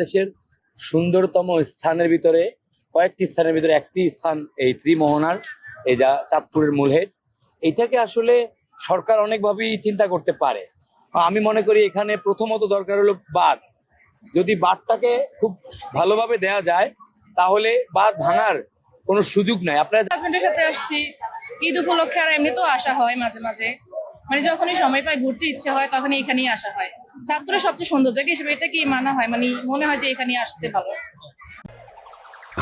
দেশের সুন্দরতম স্থানের ভিতরে কয়েকটি স্থানের ভিতরে একটি স্থান এই ত্রিমোহনার, এই যা চাঁদপুরের মূলহেড। এটাকে আসলে সরকার অনেকভাবেই চিন্তা করতে পারে। আমি মনে করি এখানে প্রথমত দরকার হলো বাঁধ। যদি বাঁধটাকে খুব ভালোভাবে দেয়া যায় তাহলে বাঁধ ভাঙার কোনো সুযোগ নাই। আপনারা হাজবেন্ডের সাথে আসছি ঈদ উপলক্ষে, আর এমনি তো আসা হয় মাঝে মাঝে, মানে যখনই সময় পাই ঘুরতে ইচ্ছে হয় তখন এখানেই আসা হয়। চাঁদপুরের সবচেয়ে সুন্দর জায়গা হিসেবে এটা কি মানা হয়, মানে মনে হয় যে এখানেই আসতে ভালো।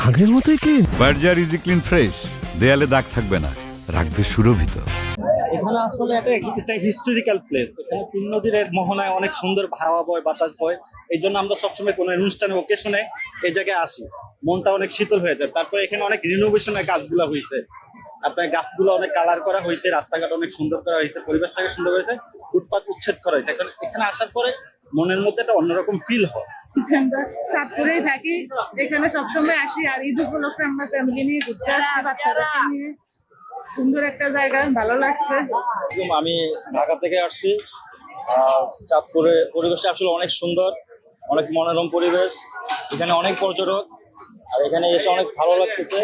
আগের মতোই clean. Berger easy clean fresh, দেয়ালে দাগ থাকবে না, রাখবে সুরভিত। এখানে আসলে একটা হিস্টোরিক্যাল প্লেস। এখানে তিন নদীর মোহনায় অনেক সুন্দর হাওয়া বয়, বাতাস বয়। এই জন্য আমরা সবসময় কোনো অনুষ্ঠানে ওকেশনে এই জায়গায় আসি, মনটা অনেক শীতল হয়ে যায়। তারপরে এখানে অনেক রিনোভেশনের কাজগুলো হয়েছে, আপনার গাছগুলো অনেক কালার করা হয়েছে, রাস্তাঘাট অনেক সুন্দর করা হয়েছে, পরিবেশটাকে সুন্দর হয়েছে, ফুটপাত উচ্ছেদ করা হয়েছে। এখন এখানে আসার পরে মনের মধ্যে একটা অন্যরকম ফিল হয়। আমরা চাঁদপুরেই থাকি, এখানে সবসময় আসি। আর ঈদ উপলক্ষে আমরা ফ্যামিলি নিয়ে ঘুরতে আসছি, বাচ্চাদেরকে নিয়ে। সুন্দর একটা জায়গা, ভালো লাগছে। আমি ঢাকা থেকে আসছি। চাঁদপুরের পরিবেশটা আসলে অনেক সুন্দর, অনেক মনোরম পরিবেশ। এখানে অনেক পর্যটক, আর এখানে এসে অনেক ভালো লাগতেছে।